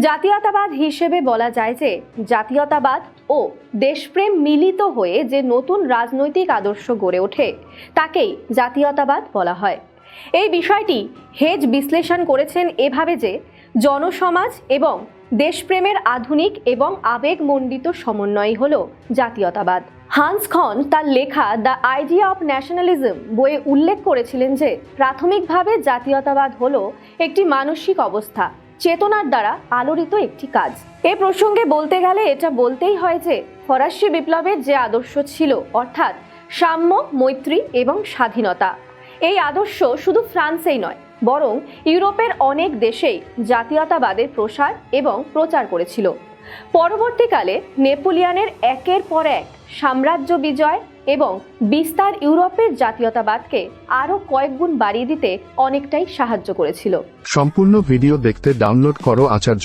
জাতীয়তাবাদ হিসেবে বলা যায় যে জাতীয়তাবাদ ও দেশপ্রেম মিলিত হয়ে যে নতুন রাজনৈতিক আদর্শ গড়ে ওঠে তাকেই জাতীয়তাবাদ বলা হয়। এই বিষয়টি হেজ বিশ্লেষণ করেছেন এভাবে যে জনসমাজ এবং দেশপ্রেমের আধুনিক এবং আবেগমণ্ডিত সমন্বয় হল জাতীয়তাবাদ। হান্স খন তার লেখা দ্য আইডিয়া অফ ন্যাশনালিজম বইয়ে উল্লেখ করেছিলেন যে প্রাথমিকভাবে জাতীয়তাবাদ হল একটি মানসিক অবস্থা, চেতনার দ্বারা আলোড়িত একটি কাজ। এ প্রসঙ্গে বলতে গেলে এটা বলতেই হয় যে ফরাসি বিপ্লবের যে আদর্শ ছিল, অর্থাৎ সাম্য, মৈত্রী এবং স্বাধীনতা, এই আদর্শ শুধু ফ্রান্সেই নয় বরং ইউরোপের অনেক দেশেই জাতীয়তাবাদের প্রসার এবং প্রচার করেছিল। পরবর্তীকালে নেপোলিয়নের একের পর এক সাম্রাজ্য বিজয় এবং বিস্তার ইউরোপের জাতীয়তাবাদকে আরও কয়েক গুণ বাড়িয়ে দিতে অনেকটাই সাহায্য করেছিল। সম্পূর্ণ ভিডিও দেখতে ডাউনলোড করো আচার্য